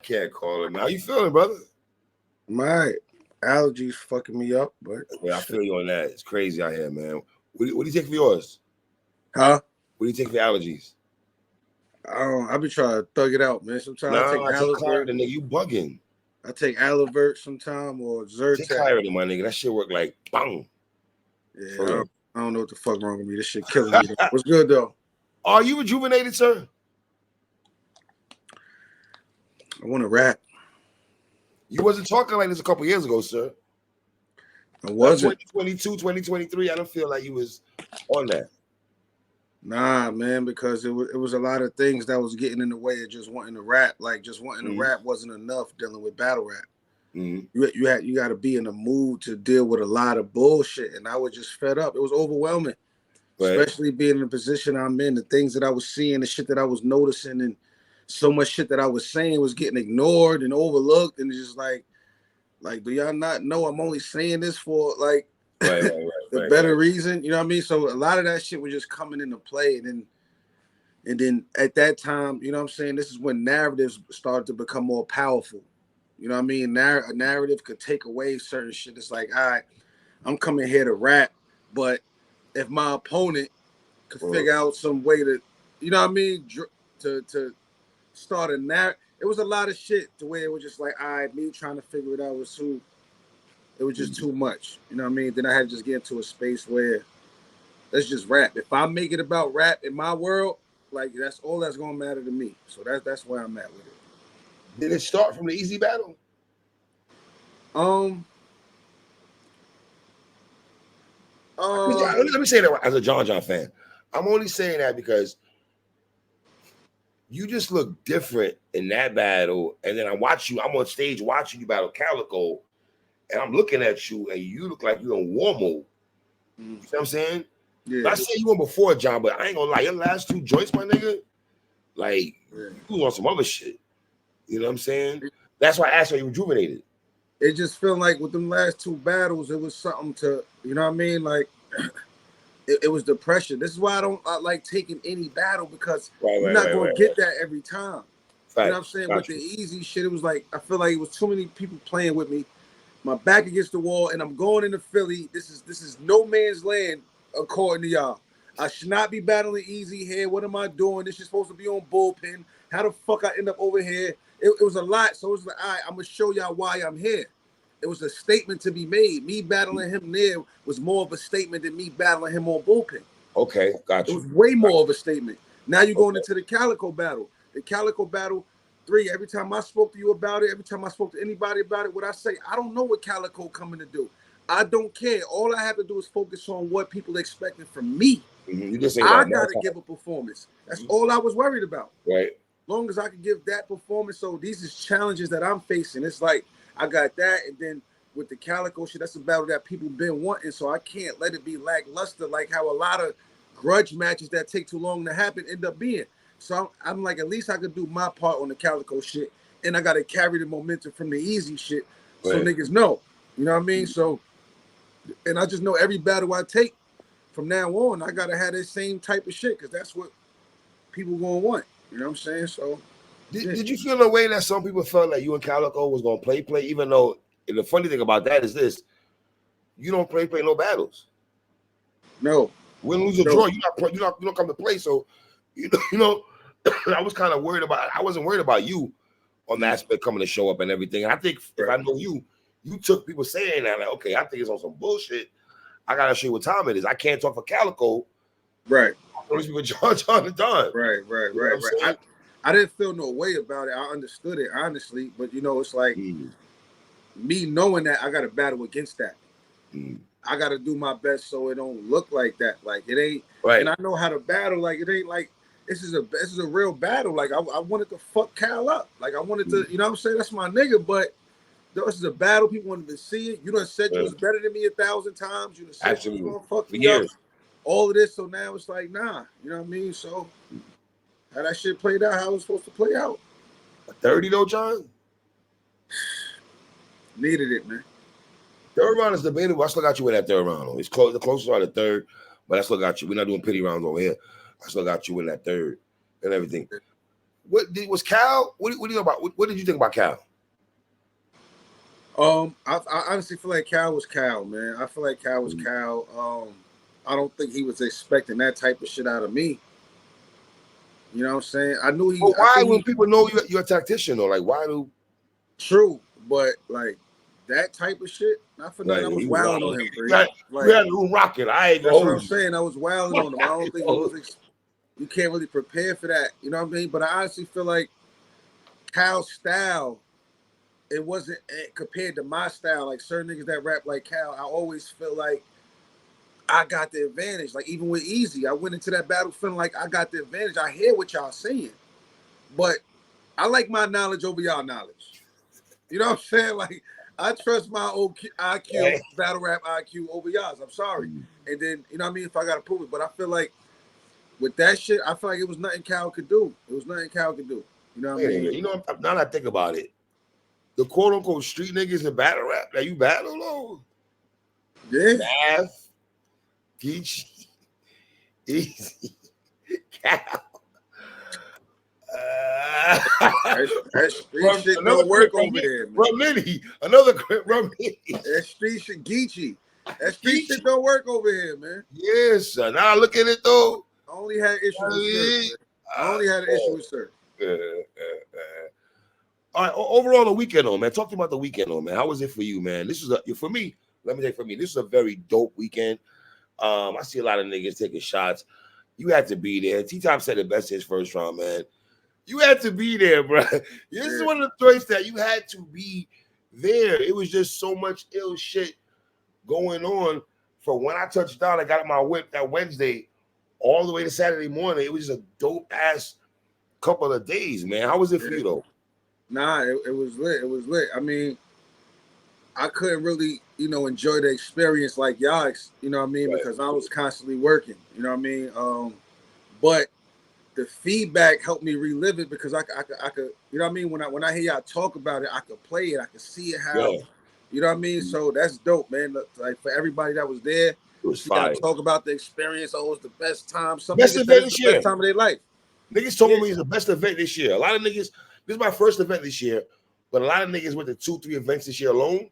can't call it, man. How you feeling, brother? My allergies fucking me up, but yeah, I feel you on that. It's crazy out here, man. What do you take for yours? Huh? What do you take for your allergies? I be trying to thug it out, man. Sometimes I take Claritin, nigga. You bugging. I take Alivert sometime or Zyrtec. Take Claritin, my nigga. That shit work like bang. Yeah, I don't know what the fuck wrong with me. This shit killing me. What's good though? Are you rejuvenated, sir? I want to rap. You wasn't talking like this a couple years ago, sir. I wasn't. 2022, 2023, I don't feel like you was on that. Nah, man, because it was a lot of things that was getting in the way of just wanting to rap. Like just wanting to rap wasn't enough dealing with battle rap. You got to be in the mood to deal with a lot of bullshit, and I was just fed up. It was overwhelming, especially being in the position I'm in. The things that I was seeing, the shit that I was noticing, and so much shit that I was saying was getting ignored and overlooked, and it's just like, do y'all not know I'm only saying this for like the better reason? You know what I mean? So a lot of that shit was just coming into play, and then at that time, you know what I'm saying, this is when narratives started to become more powerful. You know what I mean? A narrative could take away certain shit. It's like, all right, I'm coming here to rap, but if my opponent could figure out some way to, you know what I mean, to start a narrative. It was a lot of shit to where it was just like, all right, me trying to figure it out it was just too much. You know what I mean? Then I had to just get into a space where let's just rap. If I make it about rap in my world, like that's all that's gonna matter to me. So that's where I'm at with it. Did it start from the easy battle? Let me say that as a John fan. I'm only saying that because you just look different in that battle. And then I'm on stage watching you battle Calico, and I'm looking at you, and you look like you're in war mode. You know what I'm saying? Yeah. I say you won before, John, but I ain't gonna lie, your last two joints, my nigga, like you was on some other shit. You know what I'm saying? That's why I asked you rejuvenated. It just felt like with them last two battles, it was something to, you know what I mean? Like it was depression. This is why I don't like taking any battle, because you're not gonna get that every time. You know what I'm saying? With the easy shit, it was like I feel like it was too many people playing with me. My back against the wall, and I'm going into Philly. This is no man's land, according to y'all. I should not be battling easy here. What am I doing? This is supposed to be on Bullpen. How the fuck I end up over here? It was a lot. So it was like, all right, I'm gonna show y'all why I'm here. It was a statement to be made. Me battling him there was more of a statement than me battling him on Bullpen. Okay, gotcha. It was way more of a statement. Now you're going into the Calico battle. The Calico battle, 3, every time I spoke to you about it, every time I spoke to anybody about it, what I say, I don't know what Calico coming to do. I don't care. All I have to do is focus on what people expecting from me. I got to give a performance. That's all I was worried about. Right. Long as I can give that performance. So these is challenges that I'm facing. It's like I got that, and then with the Calico shit, that's a battle that people been wanting. So I can't let it be lackluster like how a lot of grudge matches that take too long to happen end up being. So I'm like, at least I could do my part on the Calico shit, and I got to carry the momentum from the easy shit, so niggas know. You know what I mean? So, and I just know every battle I take from now on, I gotta have that same type of shit, because that's what people gonna want. You know what I'm saying? So, did you feel a way that some people felt like you and Calico was gonna play, even though? And the funny thing about that is this: you don't play no battles. No, win, lose, or draw. You don't come to play. So, you know, I was kind of worried about. I wasn't worried about you on the aspect coming to show up and everything. And I think if I know you took people saying that, like, okay, I think it's on some bullshit. I gotta show you what time it is. I can't talk for Calico. Right. Those people John and Don. Right. I didn't feel no way about it. I understood it, honestly. But, you know, it's like me knowing that I got to battle against that. I got to do my best so it don't look like that. Like, it ain't. Right. And I know how to battle. Like, it ain't like this is a real battle. Like, I wanted to fuck Cal up. Like, I wanted to, you know what I'm saying? That's my nigga. But this is a battle. People wanted to see it. You done said you was better than me 1,000 times. You done said you was gonna fuck me up. All of this. So now it's like, nah. You know what I mean? So how that shit played out, how it was supposed to play out. 30 though, John? Needed it, man. Third round is debatable. I still got you in that third round. It's close. The closest are the third, but I still got you. We're not doing pity rounds over here. I still got you in that third and everything. was Cal? What do you know about? What did you think about Cal? I honestly feel like Cal was Cal, man. I feel like Cal was Cal. I don't think he was expecting that type of shit out of me. You know what I'm saying? I knew he. But why, when people know you're a tactician, though? Like, why do? True, but like that type of shit. Not for nothing. I was wilding on him, bro. We had a little rocket. That's what I'm saying. I was wilding on him. I don't think he was. You can't really prepare for that. You know what I mean? But I honestly feel like Cal's style, it wasn't compared to my style. Like certain niggas that rap like Cal, I always feel like I got the advantage. Like even with Easy, I went into that battle feeling like I got the advantage. I hear what y'all saying, but I like my knowledge over y'all knowledge. You know what I'm saying? Like I trust my old IQ, battle rap IQ over y'all's. I'm sorry. And then, you know what I mean? If I got to prove it. But I feel like with that shit, I feel like it was nothing Cal could do. It was nothing Cal could do. You know what I mean? You know, now that I think about it, the quote unquote street niggas in battle rap that you battle on. Yeah. Math, Geechee, Easy, Cal. That street shit don't work over there, man. Another Rumnitty. That street shit, Geechee. That street shit don't work over here, man. Yes, sir. Now look at it though. I only had issues with Sir. I only had an issue with Sir. All right. Overall, the weekend, though, man. Talk to me about the weekend, though, man. How was it for you, man? This is for me. Let me say, for me, this is a very dope weekend. I see a lot of niggas taking shots. You had to be there. T-Top said it best in his first round, man. You had to be there, bro. This is one of the joints that you had to be there. It was just so much ill shit going on from when I touched down. I got my whip that Wednesday all the way to Saturday morning. It was just a dope ass couple of days, man. How was it for you, though? Nah, it was lit. It was lit. I mean, I couldn't really, enjoy the experience like y'all, you know what I mean? Right. Because I was constantly working, you know what I mean? But the feedback helped me relive it because I could, you know what I mean? When I hear y'all talk about it, I could play it. I could see it how, you know what I mean? So that's dope, man. Like for everybody that was there, it was fire. Talk about the experience. Oh, it was the best time. Some best event this year. Best time of their life. Niggas told me it's the best event this year. A lot of niggas, this is my first event this year, but a lot of niggas went to 2-3 events this year alone.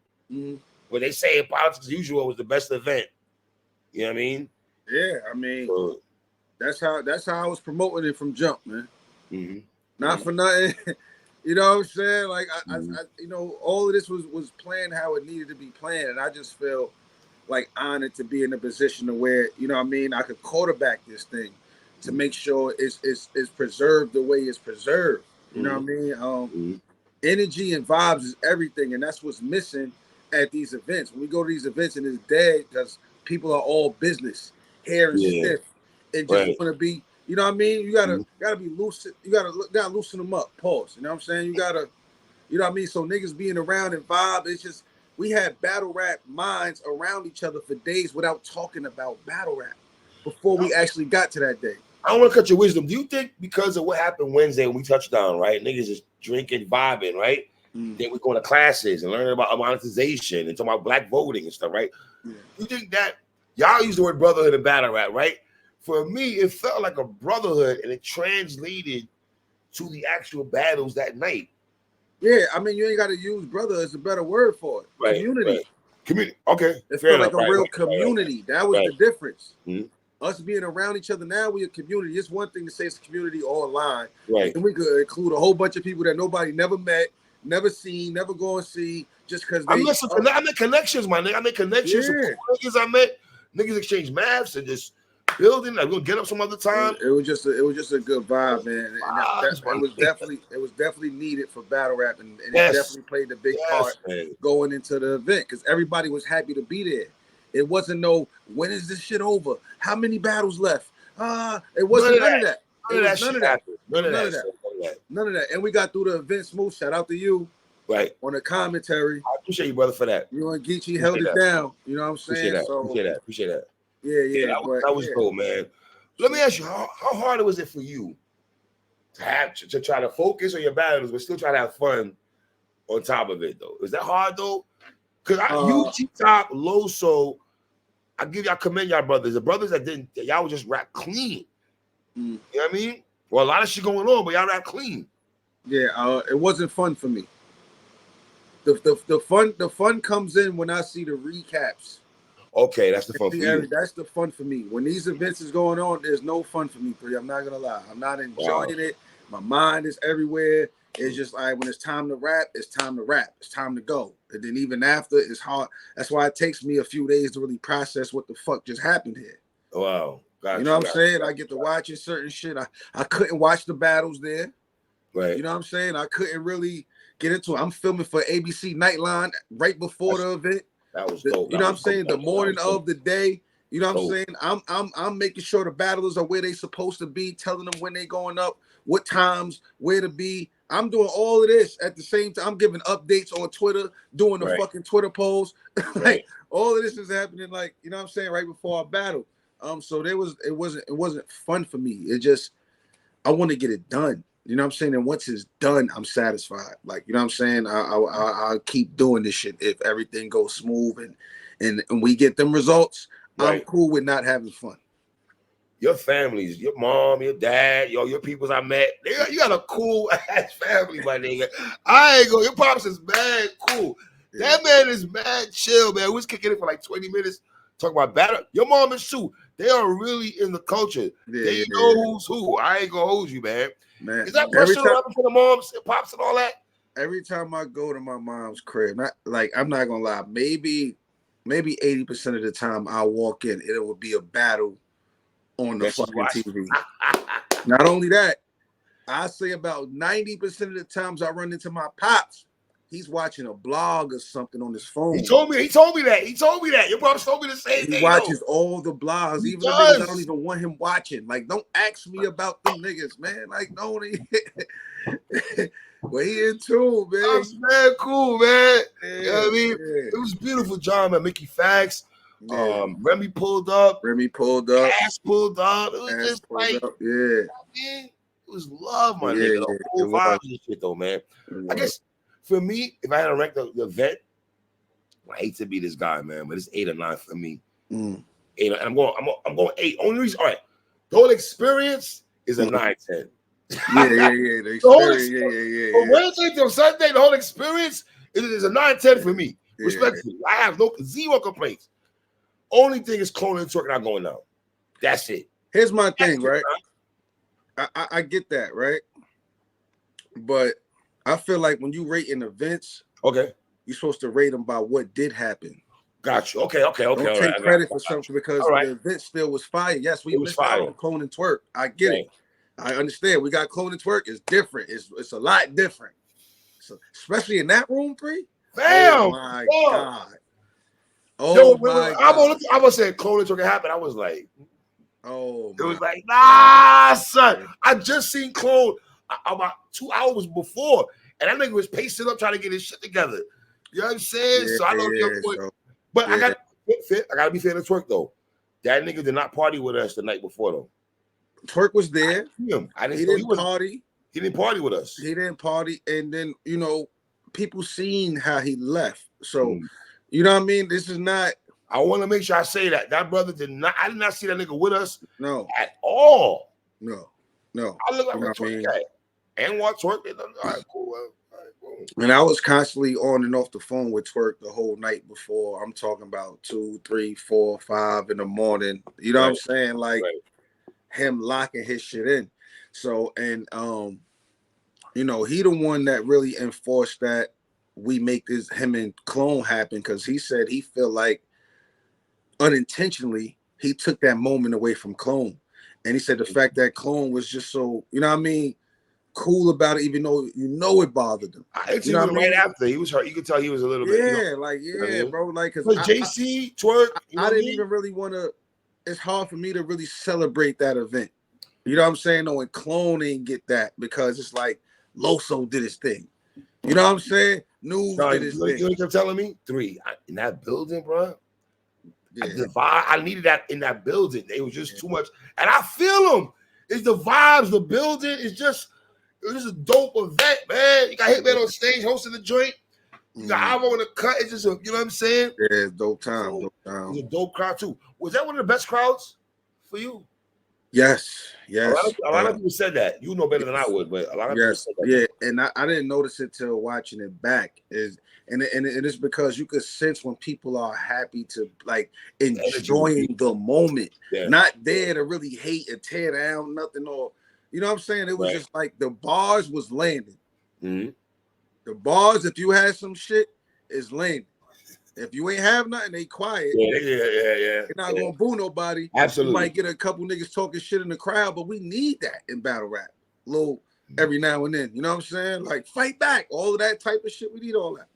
But they say in politics as usual was the best event. You know what I mean? Yeah, I mean, that's how I was promoting it from jump, man. Not for nothing. You know what I'm saying? Like I all of this was planned how it needed to be planned, and I just feel like honored to be in a position to where, you know what I mean, I could quarterback this thing to make sure it's preserved the way it's preserved. You know what I mean? Energy and vibes is everything, and that's what's missing at these events. When we go to these events and it's dead because people are all business, hair and stiff, and just want to be, you know what I mean? You gotta be loose. You gotta loosen them up. Pause. You know what I'm saying? You gotta, you know what I mean? So niggas being around and vibe, it's just, we had battle rap minds around each other for days without talking about battle rap before we actually got to that day. I don't want to cut your wisdom. Do you think because of what happened Wednesday when we touched down, right? Niggas is drinking, vibing, right? Then we're going to classes and learning about monetization and talking about black voting and stuff, right? You think that y'all use the word brotherhood in battle rap, right? For me, it felt like a brotherhood and it translated to the actual battles that night. Yeah, I mean, you ain't got to use brother as a better word for it. Right, community. Right. Community. Okay. It felt like a real community. That was the difference. Us being around each other now, we a community. It's one thing to say it's a community online. Right. And we could include a whole bunch of people that nobody never met, never seen, never go and see, just because they. I make connections, my nigga. I make connections. Yeah. Some niggas I met. Niggas exchange maps and just building. Like, we'll get up some other time. It was just a good vibe, man. And it was definitely needed for battle rap, and it definitely played a big part going into the event because everybody was happy to be there. It wasn't no, when is this shit over? How many battles left? It wasn't none of that. None of that. And we got through the event smooth. Shout out to you. Right. On the commentary. I appreciate you, brother, for that. You and Geechee held it down. You know what I'm saying? Appreciate that. Yeah. That was cool, man. Let me ask you, how hard was it for you to try to focus on your battles but still try to have fun on top of it, though? Is that hard, though? Because you, T-Top, Loso, I commend y'all brothers. The brothers that y'all would just rap clean. You know what I mean? Well, a lot of shit going on, but y'all rap clean. Yeah, it wasn't fun for me. The fun comes in when I see the recaps. Okay, that's the fun for you. That's the fun for me. When these events is going on, there's no fun for me, Pri. I'm not gonna lie. I'm not enjoying it. My mind is everywhere. It's just like when it's time to rap, it's time to rap. It's time to go. And then even after, it's hard. That's why it takes me a few days to really process what the fuck just happened here. Wow. You know what I'm saying? I get to watching certain shit. I couldn't watch the battles there. Right. You know what I'm saying? I couldn't really get into it. I'm filming for ABC Nightline right before the event. That was dope. You know what I'm saying? The morning of the day. You know what I'm saying? I'm making sure the battlers are where they supposed to be, telling them when they going up, what times, where to be. I'm doing all of this at the same time. I'm giving updates on Twitter, doing the fucking Twitter polls. Like all of this is happening, like, you know what I'm saying, right before our battle. So it wasn't fun for me. It just, I want to get it done. You know what I'm saying? And once it's done, I'm satisfied. Like, you know what I'm saying? I'll keep doing this shit if everything goes smooth and we get them results. I'm cool with not having fun. Your families, your mom, your dad, your peoples I met, you got a cool ass family, my nigga. Your pops is mad cool. Yeah. That man is mad chill, man. We was kicking it for like 20 minutes, talking about battle. Your mom and Sue, they are really in the culture. They know who's who. I ain't gonna hold you, man. Is that pressure for the moms and pops and all that? Every time I go to my mom's crib, I'm not gonna lie, maybe 80% of the time I walk in, it would be a battle on the fucking TV. Not only that, I say about 90% of the times I run into my pops, he's watching a blog or something on his phone. He told me that. Your pops told me the same thing. He watches all the blogs, even the niggas I don't even want him watching. Like, don't ask me about them niggas, man. Like, no, well, he in tune, man. That's mad cool, man. Yeah, you know what I mean? Yeah. It was beautiful, John, man. Mickey Fax. Yeah. Remy pulled up. Ass pulled up. It was just like, yeah. You know I mean? It was love, my nigga. The whole vibe and shit, though, man. I guess for me, if I had to rank the event, I hate to be this guy, man, but it's 8 or 9 for me. 8, and I'm going 8. Only reason, all right, the whole experience is a 9-10. The experience, From Wednesday till Sunday, the whole experience is a 9-10 for me. Respectfully, I have zero complaints. Only thing is cloning and twerking not going down. That's it. Here's my thing, right? I get that, right? But I feel like when you rate in events, you're supposed to rate them by what did happen. Got you. Okay. Don't take credit for something because the event still was fire. Yes, we missed out on clone and twerk. I get it. I understand. We got clone and twerk. It's different. It's a lot different. So, especially in that room, Pri. Damn. Oh my God. Oh my God. I was saying clone and twerk happened. I was like, it was like, nah, son. I just seen clone about 2 hours before, and that nigga was pacing up trying to get his shit together. You know what I'm saying? So I know your point. But I gotta be fair to twerk though. That nigga did not party with us the night before though. Twerk was there. He didn't party. He didn't party with us. He didn't party, and then people seen how he left. So you know what I mean. This is not. I want to make sure I say that brother did not. I did not see that nigga with us. No, at all. No. I look like a twerk guy and watch twerk. All right, cool. And I was constantly on and off the phone with Twerk the whole night before. I'm talking about 2, 3, 4, 5 in the morning. You know what I'm saying? Like him locking his shit in. So, and he the one that really enforced that we make this him and Clone happen, because he said he feel like unintentionally he took that moment away from Clone. And he said the fact that Clone was just so, you know what I mean, cool about it, even though it bothered him. You know what I mean? Right after he was hurt, you could tell he was a little bit. Bro, like because JC twerk. I didn't even really want to. It's hard for me to really celebrate that event. You know what I'm saying? Knowing Clone didn't get that because it's like Loso did his thing. You know what I'm saying? News did his thing. You know what you're telling me? 3 in that building, bro. I needed that in that building. It was just too much, and I feel them. It's the vibes, the building. It was just a dope event, man. You got Hitman on stage hosting the joint. You got Avo in the cut. It's just you know what I'm saying? Yeah, it's dope time. It was a dope crowd too. Was that one of the best crowds for you? Yes. A lot of people said that. You know better than I would, but a lot of people said that. Yeah, and I didn't notice it till watching it back. And it's because you could sense when people are happy to like enjoying the moment, not there to really hate and tear down nothing, or you know what I'm saying. It was just like the bars was landing. Mm-hmm. The bars, if you had some shit, is landing. If you ain't have nothing, they quiet. Yeah. They're not gonna boo nobody. Absolutely. You might get a couple niggas talking shit in the crowd, but we need that in battle rap. Little every now and then. You know what I'm saying? Like fight back, all of that type of shit. We need all that.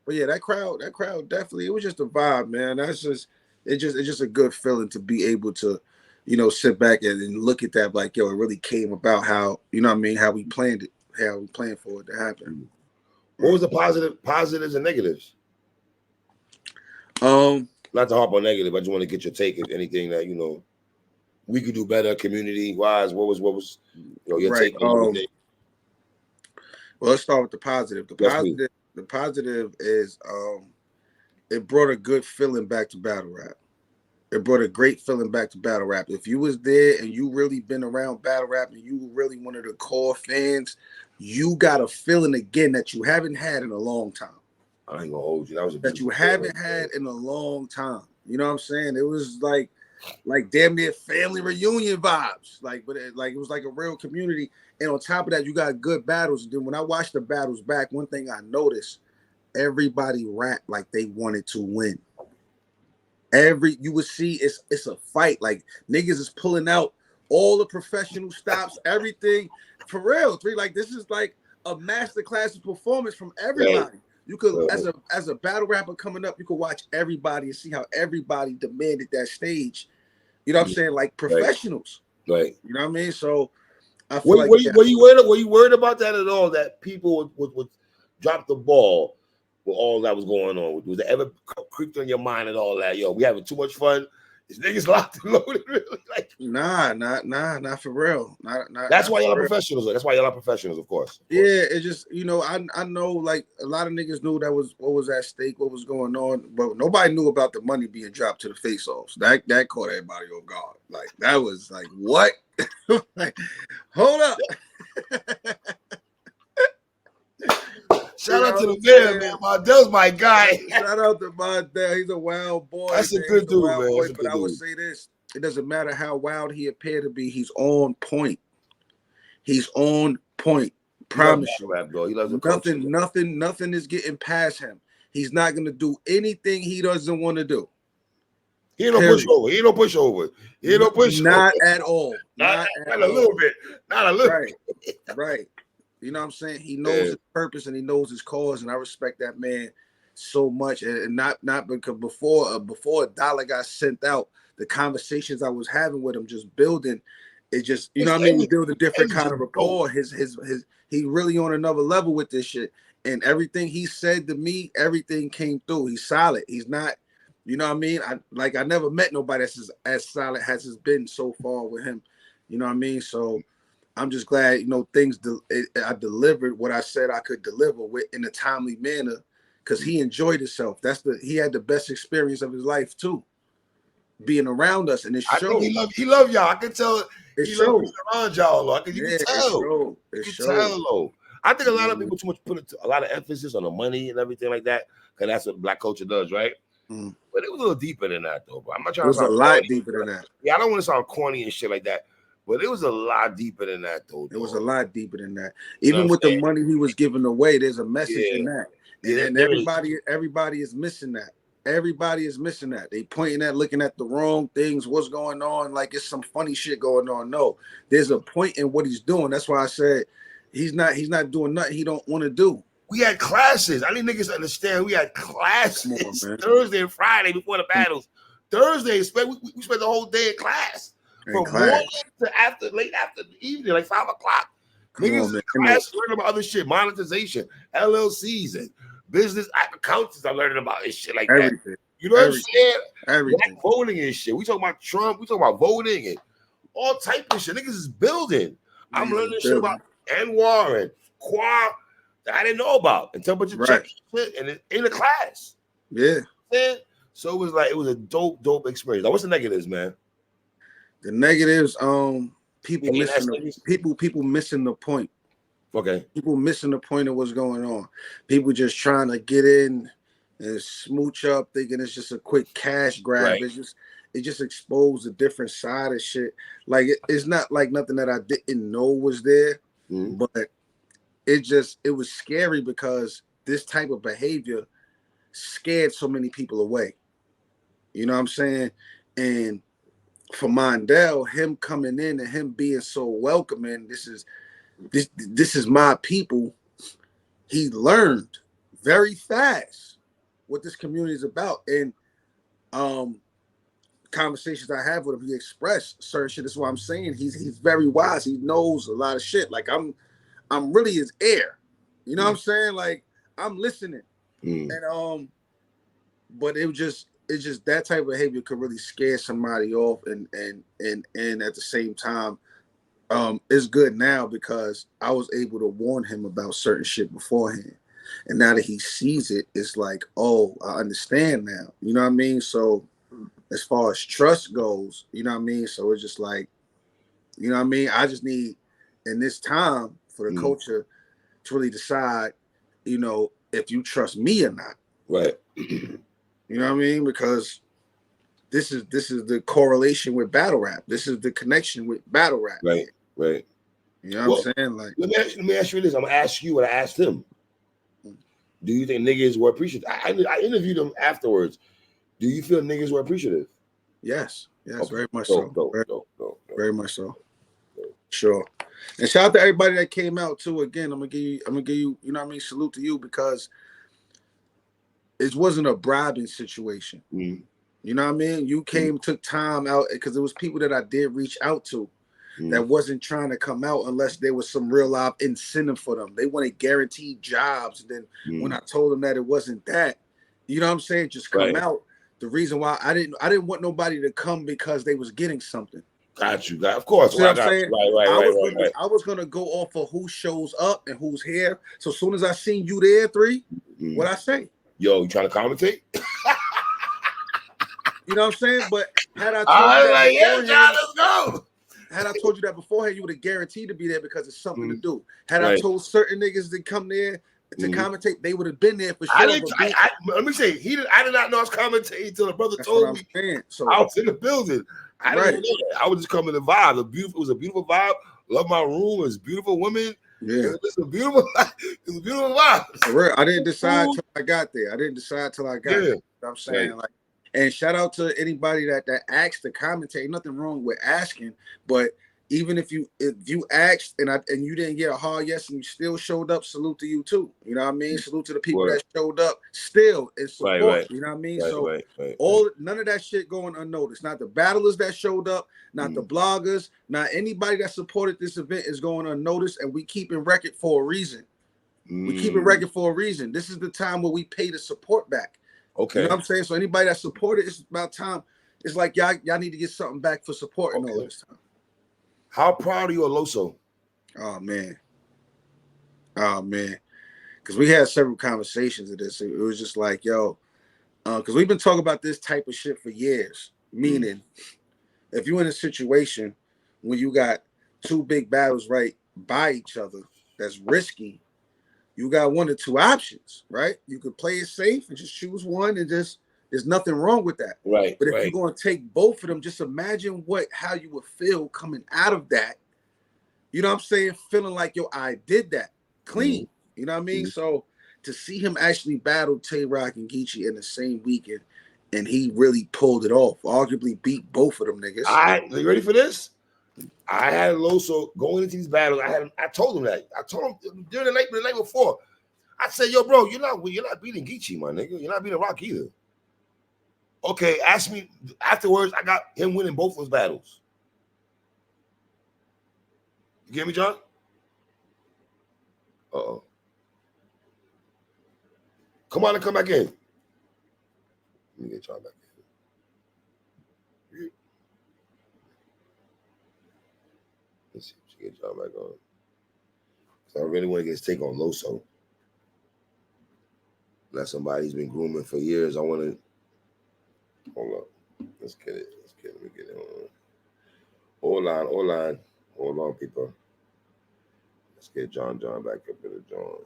But yeah, that crowd definitely, it was just a vibe, man. It's just a good feeling to be able to, you know, sit back and look at that like, yo, it really came about how, you know what I mean, how we planned it, how we planned for it to happen. What was the positives and negatives? Not to harp on negative, I just want to get your take if anything that, you know, we could do better community wise. What was you know, your take on everything? Well, let's start with the positive. The positive is it brought a good feeling back to battle rap. It brought a great feeling back to battle rap. If you was there and you really been around battle rap and you really one of the core fans, you got a feeling again that you haven't had in a long time. I ain't gonna hold you. That you haven't had in a long time. You know what I'm saying? It was like damn near family reunion vibes. But it was like a real community. And on top of that, you got good battles. Then when I watched the battles back, one thing I noticed, everybody rapped like they wanted to win. You would see it's a fight. Like niggas is pulling out all the professional stops, everything for real. Like this is like a masterclass of performance from everybody. Right. You could, as a battle rapper coming up, you could watch everybody and see how everybody demanded that stage. You know what I'm saying? Like professionals. Right. You know what I mean? So I feel were you worried about that at all? That people would drop the ball with all that was going on? Was it ever creeped on your mind and all that? Yo, we having too much fun. This niggas locked and loaded, really? Like, nah, not for real. Not that's why y'all are professionals. That's why y'all are professionals, of course. Yeah, it just, you know, I know like a lot of niggas knew that was what was at stake, what was going on, but nobody knew about the money being dropped to the face-offs. That caught everybody off guard. Like that was like, what? Like, hold up. Shout out to the man. Mondell's my guy. Shout out to Mondell. He's a wild boy. That's a good dude, man. But I would say this: it doesn't matter how wild he appeared to be. He's on point. He's on point. Promise you. Rap, bro. He loves nothing is getting past him. He's not gonna do anything he doesn't want to do. He ain't no pushover. He ain't no pushover. He ain't no pushover. Not at all. Not a little bit. Not a little bit. Right. You know what I'm saying? He knows his purpose and he knows his cause, and I respect that man so much. And not because before a dollar got sent out, the conversations I was having with him, just building, it just, you know what I mean? We build a different kind of rapport. He really on another level with this shit. And everything he said to me, everything came through. He's solid. He's not, you know what I mean? I never met nobody that's as solid as has been so far with him. You know what I mean? So I'm just glad, you know, I delivered what I said I could deliver with in a timely manner, because he enjoyed himself. He had the best experience of his life too, being around us, and it showed. He loved y'all. I can tell he loved around y'all. You can tell. Tell. I think a lot of people too much put a lot of emphasis on the money and everything like that, because that's what Black culture does, right? But it was a little deeper than that, though. Bro. I'm not trying. It was a lot deeper than that. Yeah, I don't want to sound corny and shit like that. But it was a lot deeper than that, though. It was a lot deeper than that. Even with the money he was giving away, there's a message in that. And everybody is missing that. Everybody is missing that. They pointing at, looking at the wrong things. What's going on? Like it's some funny shit going on. No, there's a point in what he's doing. That's why I said he's not doing nothing he don't want to do. We had classes. I need niggas to understand. We had classes Thursday and Friday before the battles. Thursday, we spent the whole day in class. From morning to late after the evening, like 5 o'clock. Niggas in class learning about other shit, monetization, LLCs, and business accountants. I'm learning about this shit like that. You know what I'm saying? Everything. Voting and shit. We talking about Trump. We talking about voting and all type of shit. Niggas is building. I'm learning shit about Anwar and Qua that I didn't know about until a bunch of check shit and in the class. Yeah. So it was a dope experience. Now, what's the negatives, man? The negatives, people missing the point. Okay. People missing the point of what's going on. People just trying to get in and smooch up, thinking it's just a quick cash grab. Right. It just exposed a different side of shit. Like it's not like nothing that I didn't know was there, but it was scary because this type of behavior scared so many people away. You know what I'm saying? And for Mondale, him coming in and him being so welcoming, this is my people. He learned very fast what this community is about. And conversations I have with him, he expressed certain shit. That's why I'm saying he's very wise. He knows a lot of shit. Like I'm really his heir. You know what I'm saying? Like I'm listening. And but it's just that type of behavior could really scare somebody off, and at the same time, it's good now because I was able to warn him about certain shit beforehand, and now that he sees it, it's like, oh, I understand now. You know what I mean? So as far as trust goes, you know what I mean? So it's just like, you know what I mean? I just need in this time for the culture to really decide, you know, if you trust me or not. Right. You know what I mean? Because this is the correlation with battle rap. This is the connection with battle rap. Right, right. You know what I'm saying? Like, let me ask you this. I'm gonna ask you what I asked him. Do you think niggas were appreciative? I interviewed them afterwards. Do you feel niggas were appreciative? Yes, okay. Very much so. Very much so. Sure. And shout out to everybody that came out too. Again, I'm gonna give you, you know what I mean, salute to you, because it wasn't a bribing situation. You know what I mean? You came, took time out, because there was people that I did reach out to that wasn't trying to come out unless there was some real live incentive for them. They wanted guaranteed jobs. And then when I told them that it wasn't that, you know what I'm saying? Just come out. The reason why I didn't want nobody to come because they was getting something. Got you. Of course. You know what I'm saying? Right. I was gonna go off of who shows up and who's here. So as soon as I seen you there, what I say? Yo, you trying to commentate? You know what I'm saying? But had I told you that beforehand, let's go. Had I told you that beforehand, you would have guaranteed to be there because it's something to do. Had I told certain niggas to come there to commentate, they would have been there for sure. Let me say, I did not know I was commentating until the brother told me. So I was in the building. I didn't know that. I was just coming to vibe. It was a beautiful vibe. Love my room. It was beautiful women. Yeah, it's a beautiful vibe. For real, I didn't decide till I got there. I didn't decide till I got there. You know what I'm saying? Like, and shout out to anybody that asked to commentate. Nothing wrong with asking, but even if you asked and you didn't get a hard yes and you still showed up, salute to you too. You know what I mean? Salute to the people that showed up still in support. You know what I mean? None of that shit going unnoticed. Not the battlers that showed up, not the bloggers, not anybody that supported this event is going unnoticed, and we keeping record for a reason. We keep it record for a reason. This is the time where we pay the support back. Okay. You know what I'm saying? So anybody that supported, it's about time. It's like y'all need to get something back for supporting all this time. How proud are you of Loso? Oh man. Because we had several conversations of this. It was just like, yo, because we've been talking about this type of shit for years. Meaning, if you're in a situation when you got two big battles right by each other, that's risky. You got one or two options, right? You could play it safe and just choose one, and just there's nothing wrong with that. Right. But if you're going to take both of them, just imagine how you would feel coming out of that. You know what I'm saying? Feeling like, yo, I did that clean. You know what I mean? So to see him actually battle Tay-Rock and Geechee in the same weekend, and he really pulled it off, arguably beat both of them niggas. Are you ready for this? I had Loso going into these battles. I told him that. I told him during the night before. I said, yo, bro, you're not beating Geechee, my nigga. You're not beating Rock either. Okay, ask me afterwards. I got him winning both those battles. You get me, John? Uh-oh. Come on and come back in. Let me get John back in. Let's see if she get John back on. So I really want to get his take on Loso. That's somebody he's been grooming for years. I want to hold up. Let's get it. Let me get it on. Hold on, people. Let's get John back up in the John.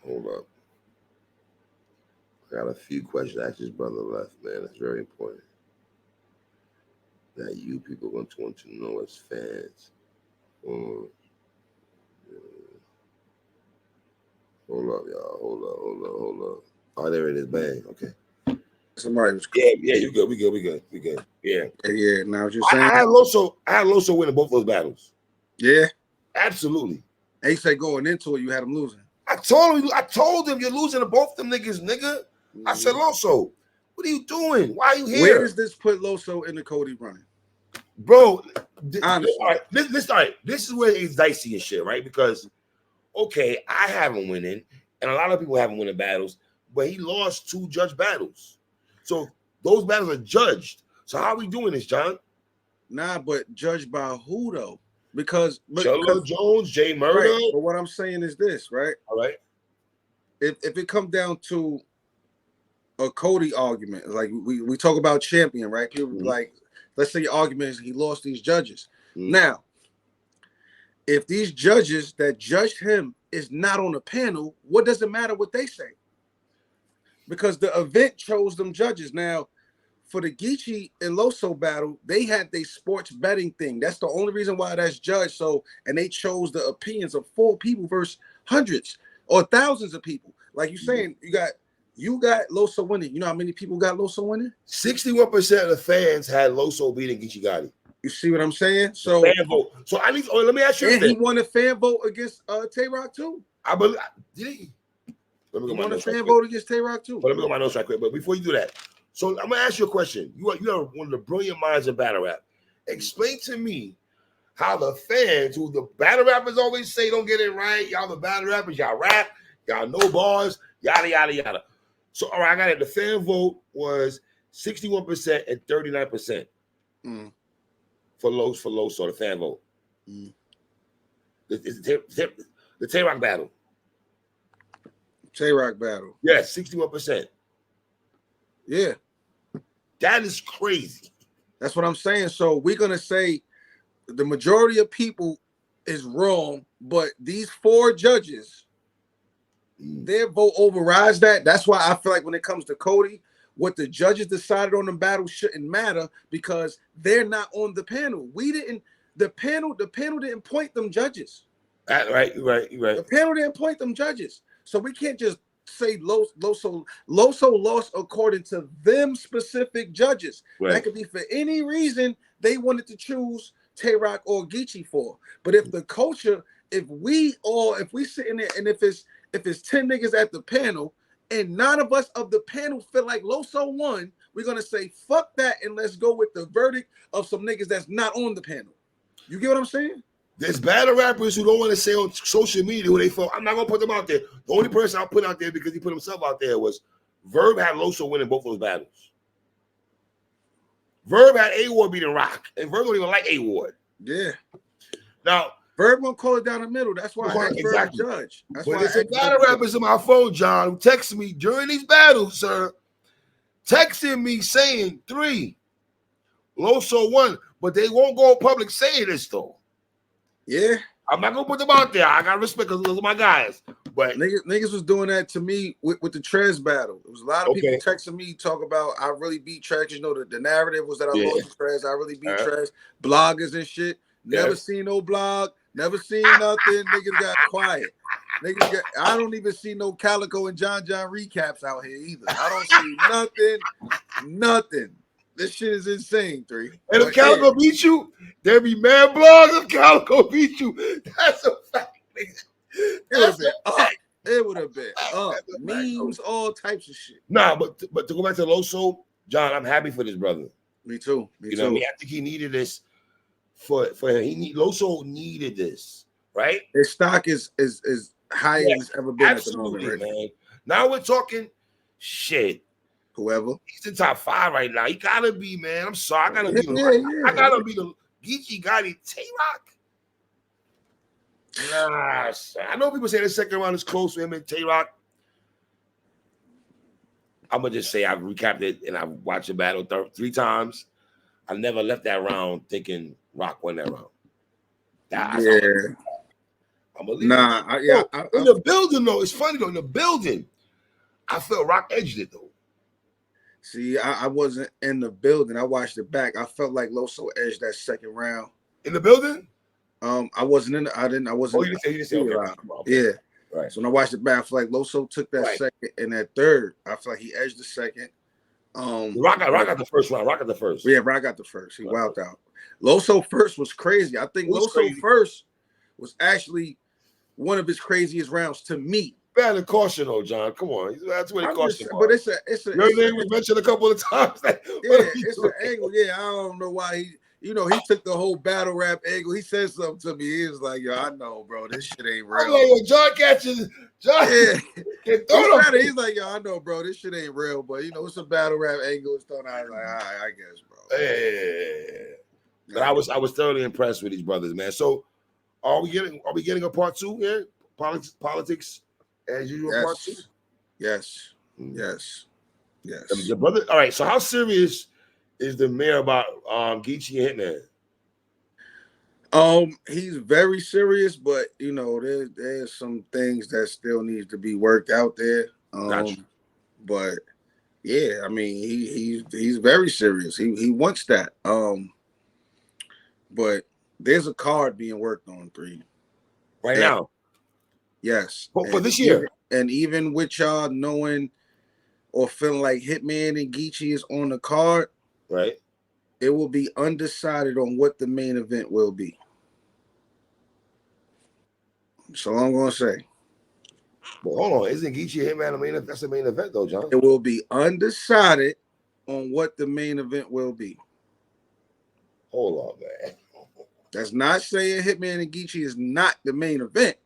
Hold up. I got a few questions to ask his brother left, man. That's very important. That you people want to know as fans. Hold up, y'all. Hold up. Oh, there it is. Bang. Okay. Somebody was yeah, you good. We good. Yeah. Yeah. Now what you're saying? I had Loso winning both those battles. Yeah. Absolutely. They say going into it, you had him losing. I told him you're losing to both them niggas, nigga. Mm-hmm. I said, Loso, what are you doing? Why are you here? Where does this put Loso in the Cody running? Bro, this is where it's dicey and shit, right? Because okay, I have him winning, and a lot of people have him winning battles, but he lost 2 judge battles. So those battles are judged. So how are we doing this, John? Nah, but judged by who though? Because Cholo Jones, Jay Murder. Right, but what I'm saying is this, right? All right. If it comes down to a Cody argument, like we talk about champion, right? People like, let's say your argument is he lost these judges. Now, if these judges that judged him is not on the panel, what does it matter what they say? Because the event chose them judges. Now, for the Geechee and Loso battle, they had their sports betting thing. That's the only reason why that's judged. So, and they chose the opinions of 4 people versus hundreds or thousands of people. Like you're saying, you got Loso winning. You know how many people got Loso winning? 61% of the fans had Loso beating Geechee Gotti. You see what I'm saying? So fan vote. So let me ask you. And he won a fan vote against Tay-Rock too. I believe. Did he? Let me go. He won a fan vote against Tay-Rock too. But let me go my notes right quick. But before you do that, so I'm gonna ask you a question. You are one of the brilliant minds of battle rap. Explain to me how the fans, who the battle rappers always say don't get it right, y'all the battle rappers, y'all rap, y'all know bars, yada yada yada. So all right, I got it. The fan vote was 61% and 39%. For Loso, the fan vote. The Tay-Rock battle. Tay-Rock battle. Yes, 61%. Yeah. That is crazy. That's what I'm saying. So we're going to say the majority of people is wrong, but these 4 judges, their vote overrides that. That's why I feel like when it comes to Cody, what the judges decided on the battle shouldn't matter because they're not on the panel. The panel didn't point them judges. Right. The panel didn't point them judges. So we can't just say Loso lost according to them specific judges. Right. That could be for any reason they wanted to choose Tay-Rock or Geechee for. But if the culture, if we sit in there and if it's 10 niggas at the panel, and none of us of the panel feel like Loso won, we're going to say, fuck that, and let's go with the verdict of some niggas that's not on the panel. You get what I'm saying? There's battle rappers who don't want to say on social media who they felt. I'm not going to put them out there. The only person I'll put out there because he put himself out there was Verb had Loso winning both those battles. Verb had A-Ward beating Rock, and Verb don't even like A-Ward. Yeah. Now, Verb won't call it down the middle. That's why I had Verb judge. That's but why there's some battle rappers on my phone, John, who text me during these battles, sir, texting me saying 3. Loso won, but they won't go public saying this, though. Yeah. I'm not going to put them out there. I got respect because those are my guys. But niggas was doing that to me with the Trez battle. There was a lot of people texting me, talk about I really beat Trez. You know, the narrative was that I lost to Trez. I really beat Trez. Bloggers and shit. Never seen no blog. Never seen nothing. Niggas got quiet. I don't even see no Calico and John recaps out here either. I don't see nothing. This shit is insane, 3. And if Calico beat you, there be mad blogs if Calico beat you. That's a fact, nigga. It would have been up. Memes, all types of shit. Nah, but to go back to Loso, John, I'm happy for this brother. Me too. You know what I mean? I think he needed this for him. Loso needed this, right? His stock is high as it's ever been at the moment, right? Man. Now we're talking shit. Whoever. He's in top 5 right now. He gotta be, man. I'm sorry. I gotta be the Geechee Gotti Tay-Rock. Nah, I know people say the second round is close for him and Tay-Rock. I'm gonna just say I've recapped it and I've watched the battle 3 times. I never left that round thinking Rock won that round. I'm believing. Nah, in the building though, it's funny though. In the building, I felt Rock edged it though. See, I wasn't in the building. I watched it back. I felt like Loso edged that second round. In the building? I wasn't in. I wasn't. Oh, you didn't say okay. Yeah. Right. So when I watched it back, I feel like Loso took that second, and that third, I feel like he edged the second. Rock got the first round. Rock got the first. Yeah, Rock got the first. He wowed out. Loso first was crazy. I think Loso first was actually one of his craziest rounds to me. Bad and caution, though, John. Come on, that's what it caution. But it's a. Your name was mentioned a couple of times. It's an angle. Yeah, I don't know why he. He took the whole battle rap angle. He said something to me. He was like, "Yo, I know, bro. This shit ain't real." I'm like, yo, John catches. John. Yeah. He's like, "Yo, I know, bro. This shit ain't real." But it's a battle rap angle. It's thrown out. I was like, "All right, I guess, bro." Yeah. But I was thoroughly impressed with these brothers, man. So, are we getting a part 2 here? Politics as usual, part 2. Yes. The brother. All right. So, how serious is the mayor about Geechee and Hitman? He's very serious, but there's some things that still needs to be worked out there. Gotcha. But yeah, I mean he's very serious. He wants that. But there's a card being worked on 3 right now. Yes. For this year. Even with y'all knowing or feeling like Hitman and Geechee is on the card, right? It will be undecided on what the main event will be. So I'm gonna say. But hold on, isn't Geechee Hitman the main event? That's the main event though, John. It will be undecided on what the main event will be. Hold on, man. That's not saying Hitman and Geechee is not the main event.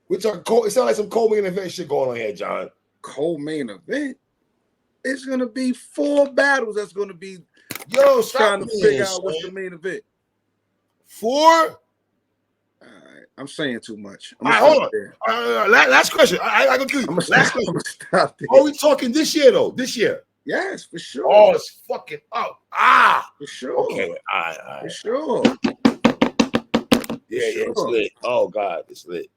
It sounds like some co-main event shit going on here, John. Co-main event? It's gonna be 4 battles. That's gonna be trying to figure out what's the main event. 4? All right, I'm saying too much. All right, hold on. Last question. I go kill you. Last question. Stop there. Are we talking this year though? This year? Yes, for sure. Oh, it's fucking up. For sure. Okay, all right. For sure. Yeah, it's lit. Oh God, it's lit.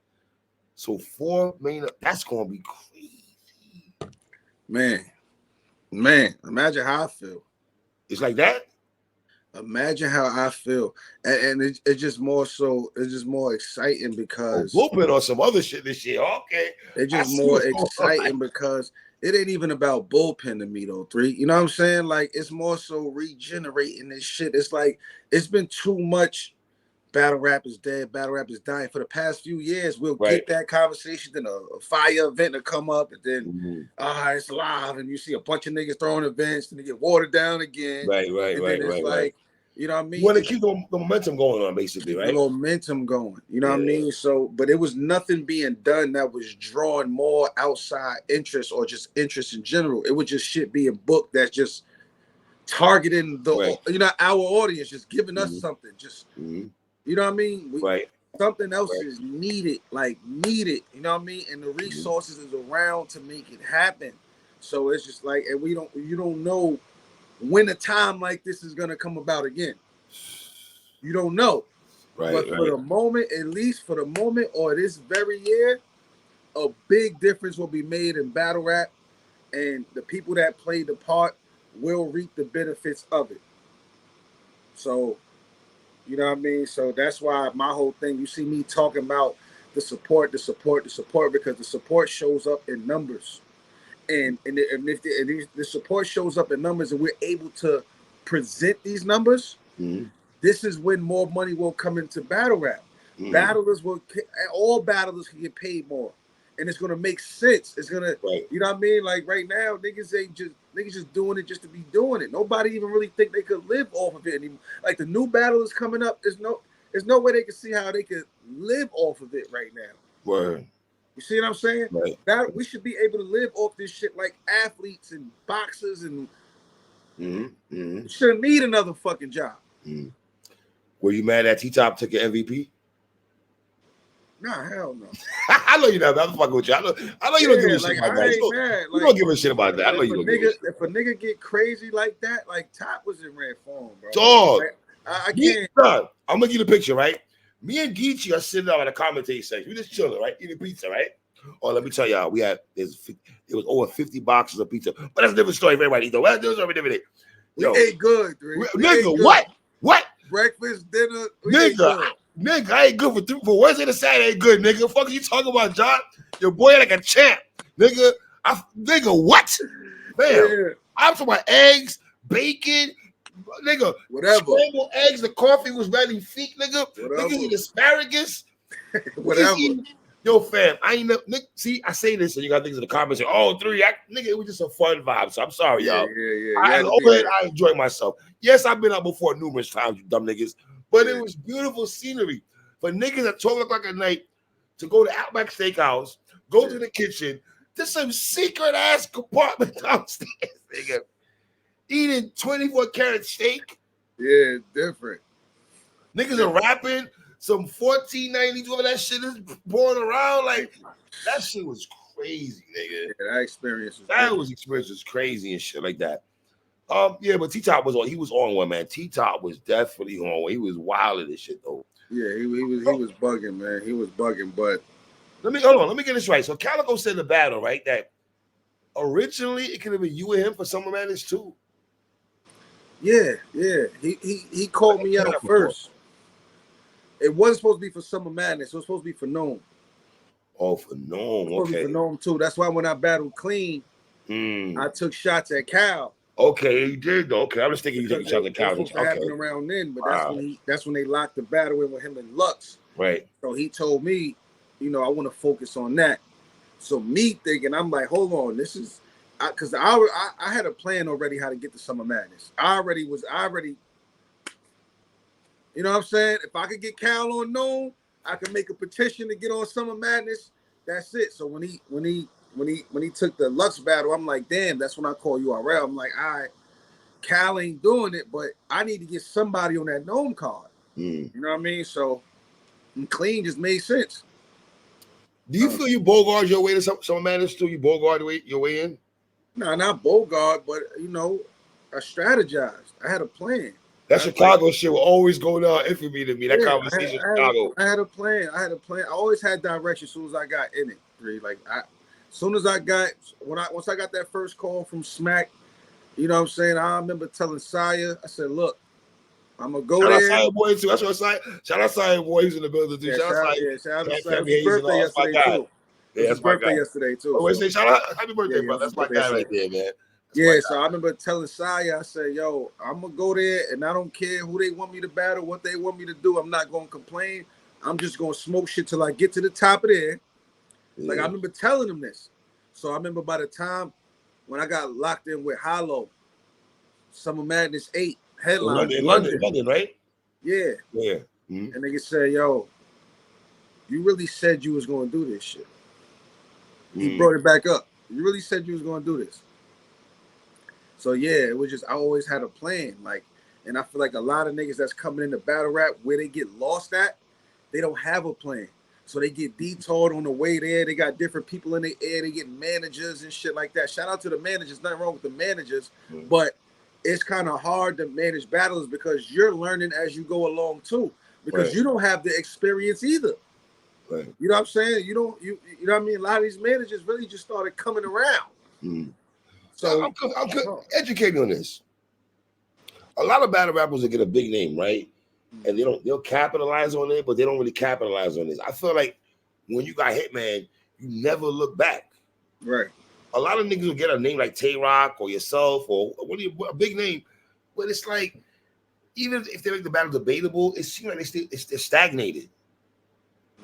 So 4 main. That's gonna be crazy. Man, imagine how I feel. It's like that. Imagine how I feel, and it's just more so. It's just more exciting because Bullpen on some other shit this year. Okay, it's just more exciting because it ain't even about Bullpen to me though. 3, you know what I'm saying? Like it's more so regenerating this shit. It's like it's been too much. Battle rap is dead. Battle rap is dying. For the past few years, we'll get that conversation. Then a fire event will come up, and then it's live, and you see a bunch of niggas throwing events, and they get watered down again. Right. You know what I mean? You want to keep the momentum going on, basically, right? The momentum going. You know what I mean? So, but it was nothing being done that was drawing more outside interest or just interest in general. It was just shit being booked that's just targeting the our audience, just giving us something. Just you know what I mean? Something else is needed. You know what I mean? And the resources is around to make it happen. So it's just like, and you don't know when a time like this is gonna come about again. You don't know. But for the moment, at least for the moment or this very year, a big difference will be made in battle rap, and the people that played the part will reap the benefits of it. So, you know what I mean? So that's why my whole thing, you see me talking about the support, because the support shows up in numbers. And if the support shows up in numbers and we're able to present these numbers, this is when more money will come into battle rap. All battlers can get paid more, and it's gonna make sense. It's gonna, you know what I mean? Like right now, niggas just doing it just to be doing it. Nobody even really think they could live off of it anymore. Like the new battlers coming up, there's no way they can see how they could live off of it right now. Word. You see what I'm saying? That we should be able to live off this shit like athletes and boxers, and you shouldn't need another fucking job. Were you mad that T-Top took an MVP? Nah, hell no. I know you're not. I'm fucking with you. I know you don't give a shit about that. You don't give a shit about that. I know you don't give a shit. If a nigga get crazy like that, like Top was in red form, bro. Dog. Like, I can't. I'm gonna give you the picture, right? Me and Geechee are sitting out in the commentating section. We just chilling, right? Eating pizza, right? Oh, let me tell y'all, it was over 50 boxes of pizza. But that's a different story for everybody, though. Well, there's already different. We ate good, nigga. What? What? Breakfast, dinner, nigga, I ain't good for Wednesday to Saturday. Ain't good, nigga. Fuck you talking about, John? Your boy like a champ, nigga. Nigga, what? Damn. Yeah. I'm talking about eggs, bacon, nigga. Whatever. Scrambled eggs. The coffee was ready. Feet, nigga. Whatever. Niggas eat asparagus. Whatever. Yo, fam, I ain't know. See, I say this, and you got things in the comments. Say, oh, nigga, it was just a fun vibe. So I'm sorry, y'all. Yeah. I enjoyed myself. Yes, I've been out before numerous times, you dumb niggas. But it was beautiful scenery for niggas at 12 o'clock at night to go to Outback Steakhouse, go to the kitchen, to some secret ass compartment downstairs, nigga, eating 24-karat steak. Yeah, different. Niggas are rapping. Some 1490s over that shit is pouring around. Like, that shit was crazy, nigga. Yeah, that experience was crazy and shit like that. Yeah, but T-Top was on. He was on one, man. T-Top was definitely on one. He was wild at this shit, though. Yeah, he was bugging, man. He was bugging, but let me get this right. So Calico said in the battle, right, that originally it could have been you and him for Summer Madness too. Yeah. He called me out first. It wasn't supposed to be for Summer Madness. It was supposed to be for Gnome. Oh, for Gnome. Okay. For Gnome too. That's why when I battled Clean, I took shots at Cal. Okay, you did. Okay, I was thinking you took shots at Cal. Supposed to happen around then, but that's when they locked the battle in with him and Lux. Right. So he told me, I want to focus on that. So me thinking, I'm like, hold on, this is because I had a plan already how to get to Summer Madness. I already. You know what I'm saying? If I could get Cal on Gnome, I could make a petition to get on Summer Madness. That's it. So when he took the Lux battle, I'm like, damn, that's when I call URL. I'm like, all right, Cal ain't doing it, but I need to get somebody on that Gnome card. You know what I mean? So Clean just made sense. Do you feel you Bogart your way to Summer Madness too? You Bogart your way in? No, not Bogart, but I strategized. I had a plan. That Chicago shit will always go down infamy to me. That conversation in Chicago. I had a plan. I always had direction as soon as I got in it. As soon as once I got that first call from Smack, you know what I'm saying? I remember telling Saya, I said, look, I'm gonna go there. Shout out Saya boy too. That's what shout out Saya boy. He's in the building too. Shout out Saya. His birthday yesterday too. Yeah, that's my guy. Yesterday too. Oh, say shout out, happy birthday, bro. That's my guy right there, man. Yeah, so I remember telling Saya, I said, yo, I'm going to go there, and I don't care who they want me to battle, what they want me to do. I'm not going to complain. I'm just going to smoke shit till I get to the top of there. Yeah. Like, I remember telling them this. So I remember by the time when I got locked in with Hollow, Summer Madness 8 headline. In London, right? Yeah. Yeah. Mm-hmm. And they said, yo, you really said you was going to do this shit. He brought it back up. You really said you was going to do this. So yeah, it was just I always had a plan, and I feel like a lot of niggas that's coming into battle rap where they get lost at, they don't have a plan. So they get detoured on the way there. They got different people in the air. They get managers and shit like that. Shout out to the managers. Nothing wrong with the managers, but it's kind of hard to manage battles because you're learning as you go along too, because you don't have the experience either. Right. You know what I'm saying? You know what I mean? A lot of these managers really just started coming around. So I'm educating on this. A lot of battle rappers will get a big name, right? And they'll capitalize on it, but they don't really capitalize on this. I feel like when you got Hitman, you never look back. Right. A lot of niggas will get a name like Tay Rock or yourself or a big name, but it's like even if they make the battle debatable, it seems like they're stagnated.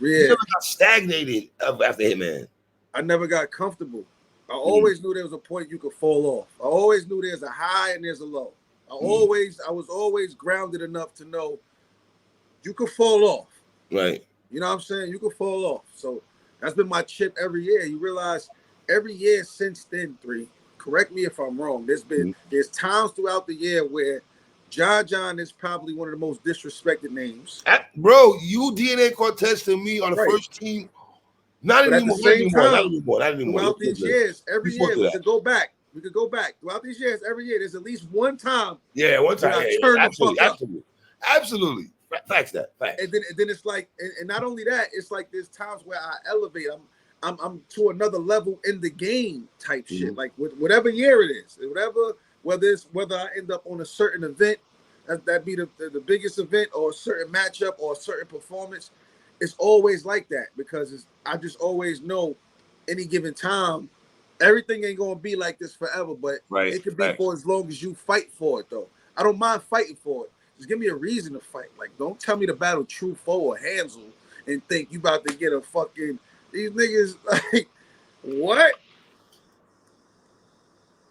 Yeah. You never got stagnated after Hitman. I never got comfortable. I always knew there was a point you could fall off. I always knew there's a high and there's a low. I was always grounded enough to know you could fall off. Right. You know what I'm saying? You could fall off. So that's been my chip every year. You realize every year since then, correct me if I'm wrong. There's times throughout the year where John is probably one of the most disrespected names. Bro, you DNA Cortez to me on the first team. Not anymore. Throughout these years, every year we could go back. Throughout these years, every year there's at least one time. Yeah, one time. Absolutely. Facts that. Facts. And then it's like, and not only that, it's like there's times where I elevate. I'm to another level in the game type shit. Like whatever year it is, whether I end up on a certain event, that be the biggest event, or a certain matchup or a certain performance. It's always like that because I just always know any given time, everything ain't gonna be like this forever, but it could be for as long as you fight for it though. I don't mind fighting for it. Just give me a reason to fight. Like, don't tell me to battle True Foe or Hansel and think you about to get a fucking these niggas like what?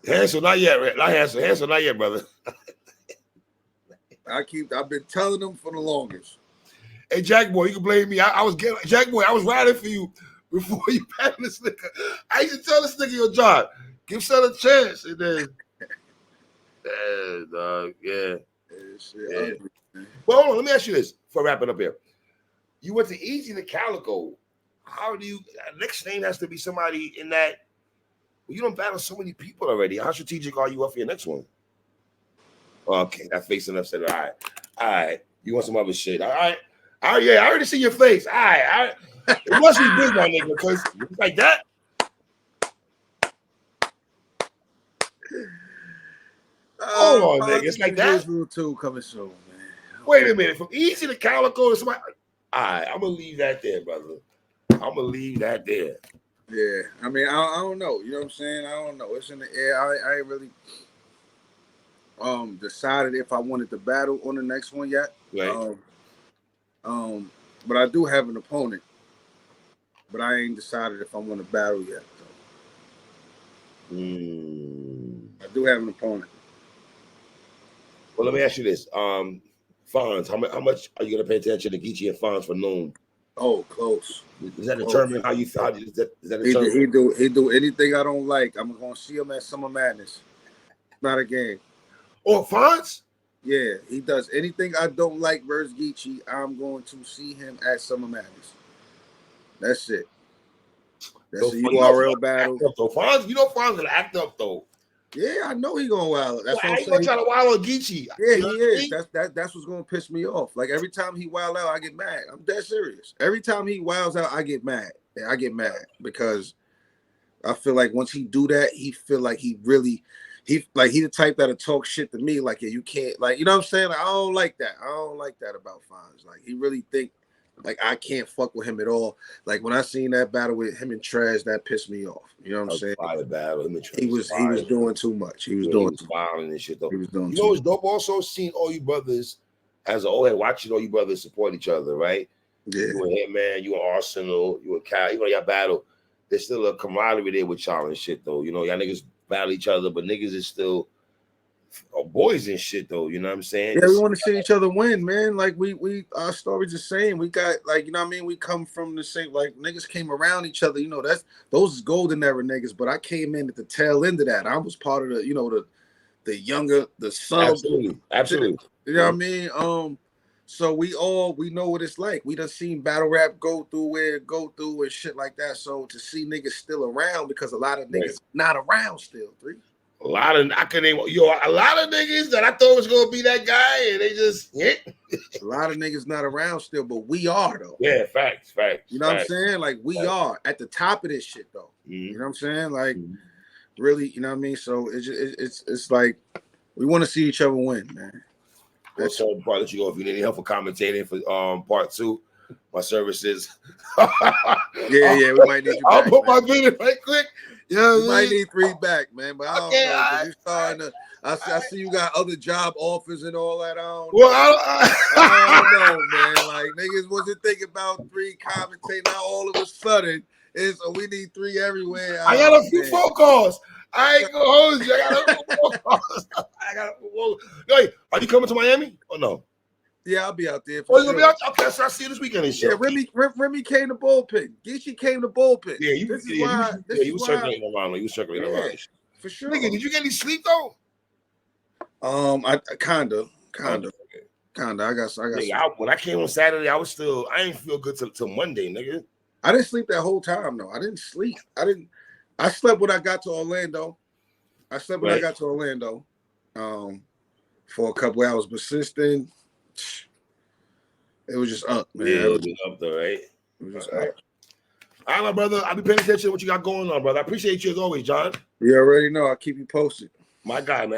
Hansel, not yet, right? Not Hansel. Hansel, not yet, brother. I've been telling them for the longest. Hey, Jack Boy, you can blame me. I was riding for you before you battled this nigga. I used to tell this nigga your job. Give son a chance. And then, dog, yeah. Well, hold on. Let me ask you this before wrapping up here. You went to Easy to Calico. How do you, next name has to be somebody in that, well, you don't battle so many people already. How strategic are you up for your next one? Okay, that face enough said, all right. You want some other shit. All right. Yeah, I already see your face. All right. It must be big, my nigga, because it's like that. Hold on, nigga. It's like that. Two coming soon, man. Wait a minute. From Easy to Calico to somebody. All right, I'm gonna leave that there, brother. I'm gonna leave that there. Yeah, I mean, I don't know. You know what I'm saying? I don't know. It's in the air. I ain't really decided if I wanted to battle on the next one yet. Right. But I do have an opponent. But I ain't decided if I want to battle yet. I do have an opponent. Well, let me ask you this. Fonz, how much are you gonna pay attention to Geechee and Fonz for Noon? Oh, close. Does that determine how you feel? Does that determine? He do anything I don't like. I'm gonna see him at Summer Madness. Not a game. Oh, Fonz? Yeah, he does anything I don't like versus Geechee. I'm going to see him at Summer Madness. That's it. That's a URL battle. So Fonz, you know Fonz gonna act up though. Yeah, I know he gonna wild. That's what I'm saying. Gonna try to wild on Geechee. Yeah, he is. That's what's gonna piss me off. Like every time he wild out, I get mad. I'm dead serious. Every time he wilds out, I get mad. I get mad because I feel like once he do that, he feel like he the type that'll talk shit to me. Like, yeah, you can't, like, you know what I'm saying? Like, I don't like that. I don't like that about Fonz. Like, he really think like I can't fuck with him at all. Like when I seen that battle with him and Trash, that pissed me off. You know what I'm saying? Battle. Him and Trash he was doing too much. He was doing violent and shit though. He was doing. You know what's dope? Also seen all you brothers as an old head watching all you brothers support each other, right? Yeah. You and Hitman, you and Arsenal, you and Cal, you know y'all battle. There's still a camaraderie there with y'all and shit though. You know, y'all niggas battle each other, but niggas is still boys and shit though, you know what I'm saying? Yeah, we want to see each other win, man. Like we our story's the same. We got, like, you know what I mean? We come from the same, like, niggas came around each other, you know, those is golden era niggas, but I came in at the tail end of that. I was part of the, you know, the younger, the sub. Absolutely. You know what I mean? So we know what it's like. We done seen battle rap go through where it go through and shit like that. So to see niggas still around, because a lot of niggas not around still, a lot of niggas that I thought was gonna be that guy, and they just a lot of niggas not around still, but we are though. Yeah, facts. You know what I'm saying? Like we are at the top of this shit though. You know what I'm saying? Like really, you know what I mean? So it's like we want to see each other win, man. That's the part that you go. If you need any help for commentating for part 2, my services. yeah, we might need you back. I'll put my video right quick. Yeah, you might need 3 back, man. But I don't know. You starting to. I see you got other job offers and all that. I don't know. I don't know, man. Like niggas wasn't thinking about 3 commentating. Now all of a sudden, we need 3 everywhere. I got a few phone calls. I ain't gonna hold you. I got a few phone calls. Hey, are you coming to Miami or no? Yeah, I'll be out there. You gonna be out? Okay, so I'll see you this weekend and shit. Yeah, Remy came to Bullpen. Geechee came to Bullpen. Yeah, you was circulating around. You was circulating around. For sure. Nigga, did you get any sleep though? I kinda. Kinda. I got. Nigga, when I came on Saturday, I didn't feel good till Monday, nigga. I didn't sleep that whole time though. I didn't sleep. I slept when I got to Orlando. For a couple hours, but since then, it was just up, man. Yeah, it was up though, right? It was just up. All right, my brother. I'll be paying attention to what you got going on, brother. I appreciate you as always, John. You already know. I'll keep you posted. My guy, man.